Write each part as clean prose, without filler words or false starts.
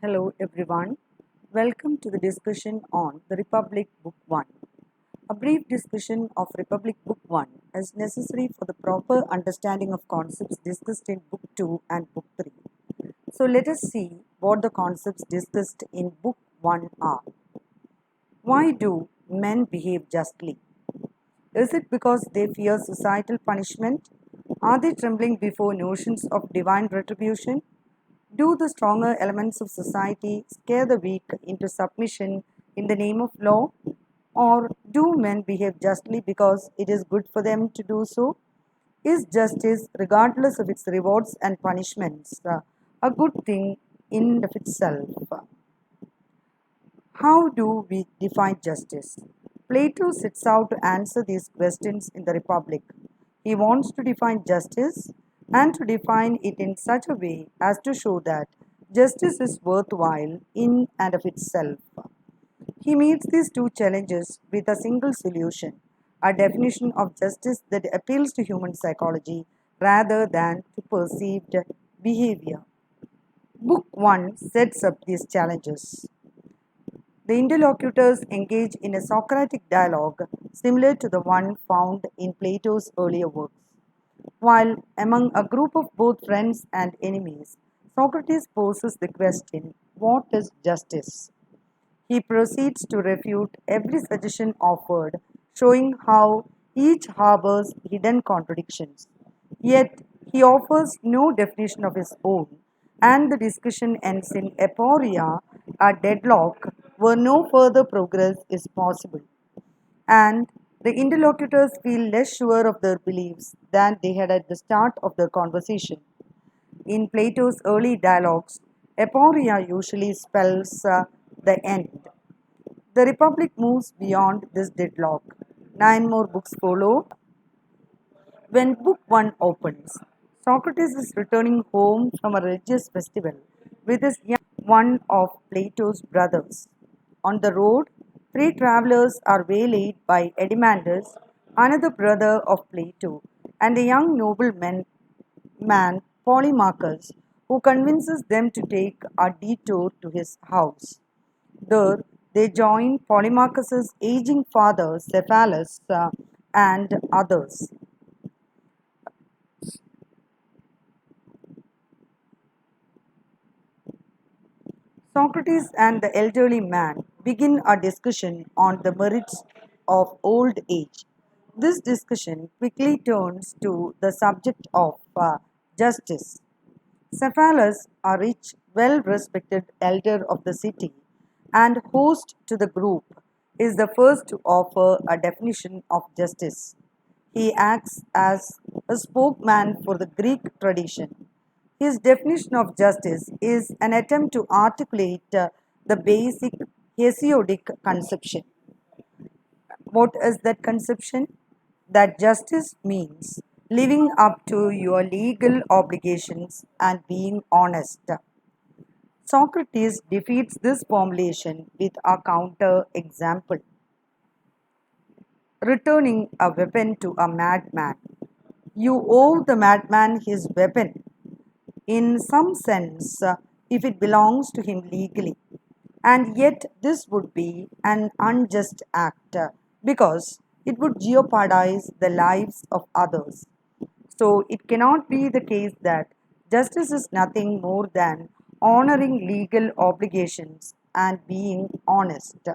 Hello everyone. Welcome to the discussion on the Republic Book 1. A brief discussion of Republic Book 1 is necessary for the proper understanding of concepts discussed in Book 2 and Book 3. So let us see what the concepts discussed in Book 1 are. Why do men behave justly? Is it because they fear societal punishment? Are they trembling before notions of divine retribution? Do the stronger elements of society scare the weak into submission in the name of law? Or do men behave justly because it is good for them to do so? Is justice, regardless of its rewards and punishments, a good thing in and of itself? How do we define justice? Plato sets out to answer these questions in the Republic. He wants to define justice and to define it in such a way as to show that justice is worthwhile in and of itself. He meets these two challenges with a single solution, a definition of justice that appeals to human psychology rather than to perceived behavior. Book 1 sets up these challenges. The interlocutors engage in a Socratic dialogue similar to the one found in Plato's earlier works. While among a group of both friends and enemies, Socrates poses the question, what is justice? He proceeds to refute every suggestion offered, showing how each harbors hidden contradictions. Yet, he offers no definition of his own, and the discussion ends in aporia, a deadlock where no further progress is possible. And the interlocutors feel less sure of their beliefs than they had at the start of their conversation. In Plato's early dialogues, aporia usually spells the end. The Republic moves beyond this deadlock. 9 more books follow. When Book 1 opens, Socrates is returning home from a religious festival with his young one of Plato's brothers. On the road, three travelers are waylaid by Erymanthus, another brother of Plato, and a young nobleman Polymarchus, who convinces them to take a detour to his house. There, they join Polymarchus's aging father Cephalus and others. Socrates and the elderly man begin a discussion on the merits of old age. This discussion quickly turns to the subject of justice. Cephalus, a rich, well respected elder of the city and host to the group, is the first to offer a definition of justice. He acts as a spokesman for the Greek tradition. His definition of justice is an attempt to articulate the basic Hesiodic conception. What is that conception? That justice means living up to your legal obligations and being honest. Socrates defeats this formulation with a counter example, returning a weapon to a madman. You owe the madman his weapon, in some sense, if it belongs to him legally. And yet, this would be an unjust act because it would jeopardize the lives of others. So, it cannot be the case that justice is nothing more than honoring legal obligations and being honest.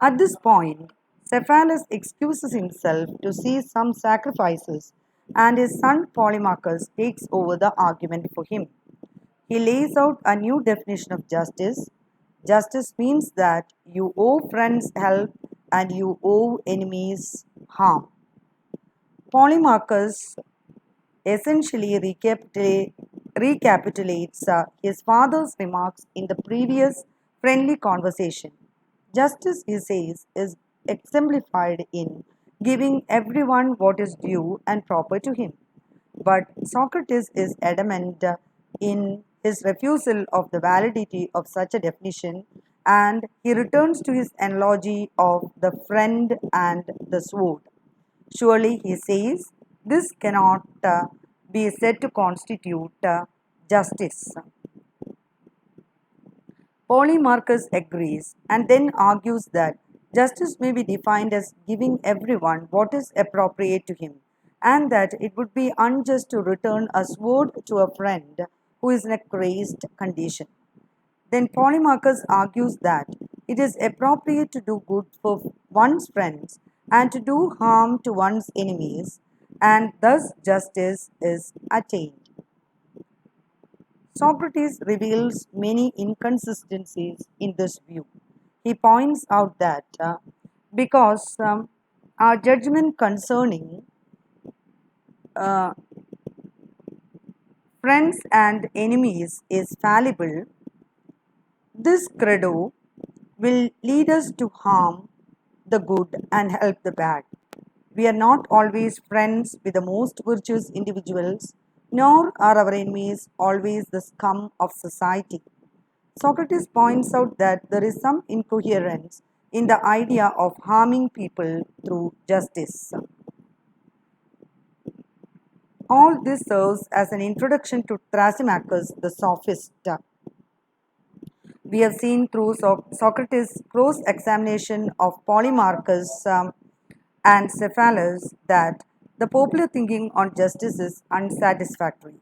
At this point, Cephalus excuses himself to see some sacrifices, and his son Polymarchus takes over the argument for him. He lays out a new definition of justice. Justice means that you owe friends help and you owe enemies harm. Polymarchus essentially recapitulates his father's remarks in the previous friendly conversation. Justice, he says, is exemplified in giving everyone what is due and proper to him. But Socrates is adamant in his refusal of the validity of such a definition, and he returns to his analogy of the friend and the sword. Surely, he says, this cannot be said to constitute justice. Polemarchus agrees and then argues that justice may be defined as giving everyone what is appropriate to him, and that it would be unjust to return a sword to a friend who is in a crazed condition. Then Polemarchus argues that it is appropriate to do good for one's friends and to do harm to one's enemies, and thus justice is attained. Socrates reveals many inconsistencies in this view. He points out that because our judgment concerning uh, friends and enemies is fallible, this credo will lead us to harm the good and help the bad. We are not always friends with the most virtuous individuals, nor are our enemies always the scum of society. Socrates points out that there is some incoherence in the idea of harming people through justice. All this serves as an introduction to Thrasymachus the sophist. We have seen through Socrates' close examination of Polemarchus and Cephalus that the popular thinking on justice is unsatisfactory.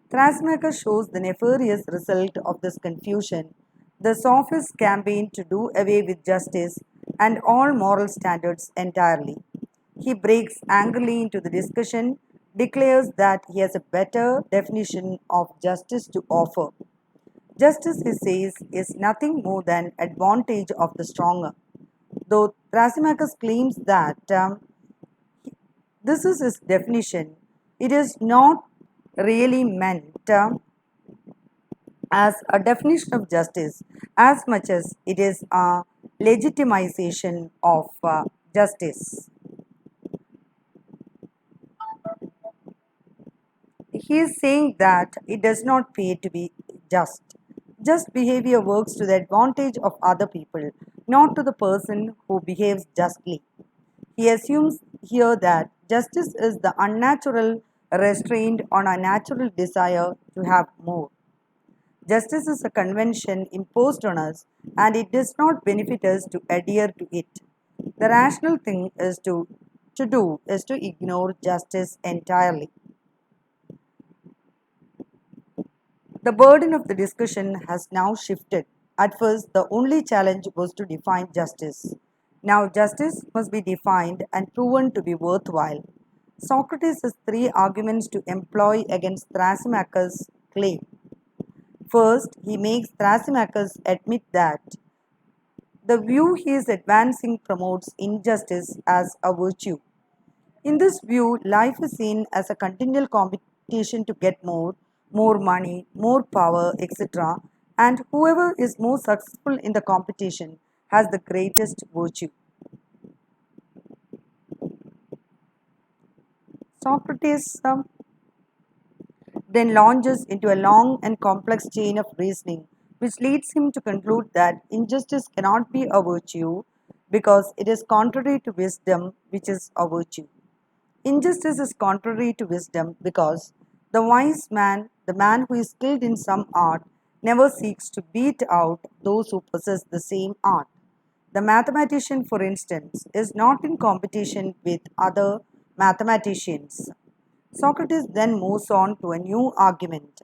Thrasymachus shows the nefarious result of this confusion. The sophists campaign to do away with justice and all moral standards entirely. He breaks angrily into the discussion, declares that he has a better definition of justice to offer. Justice, he says, is nothing more than advantage of the stronger. Though Thrasymachus claims that this is his definition, it is not really meant as a definition of justice as much as it is a legitimization of justice. He is saying that it does not pay to be just. Just behavior works to the advantage of other people, not to the person who behaves justly. He assumes here that justice is the unnatural restraint on a natural desire to have more. Justice is a convention imposed on us and it does not benefit us to adhere to it. The rational thing to do is to ignore justice entirely. The burden of the discussion has now shifted. At first, the only challenge was to define justice. Now, justice must be defined and proven to be worthwhile. Socrates has three arguments to employ against Thrasymachus' claim. First, he makes Thrasymachus admit that the view he is advancing promotes injustice as a virtue. In this view, life is seen as a continual competition to get more, more money, more power, etc. And whoever is more successful in the competition has the greatest virtue. Socrates then launches into a long and complex chain of reasoning, which leads him to conclude that injustice cannot be a virtue because it is contrary to wisdom, which is a virtue. Injustice is contrary to wisdom because the wise man, the man who is skilled in some art, never seeks to beat out those who possess the same art. The mathematician, for instance, is not in competition with other mathematicians. Socrates then moves on to a new argument.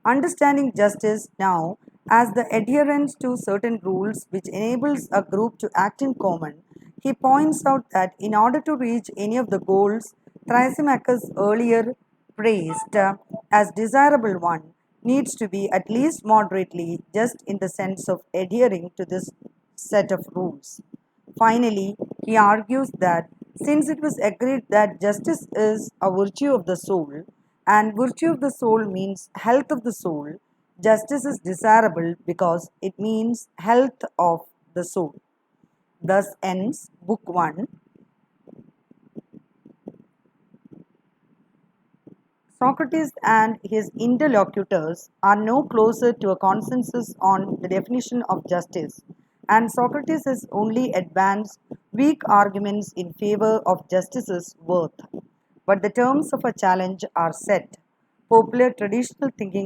Understanding justice now as the adherence to certain rules which enables a group to act in common, he points out that in order to reach any of the goals Thrasymachus earlier praised as desirable one needs to be at least moderately just in the sense of adhering to this set of rules. Finally, he argues that since it was agreed that justice is a virtue of the soul, and virtue of the soul means health of the soul, justice is desirable because it means health of the soul. Thus ends Book 1. Socrates and his interlocutors are no closer to a consensus on the definition of justice, and Socrates has only advanced weak arguments in favor of justice's worth. But the terms of a challenge are set. Popular traditional thinking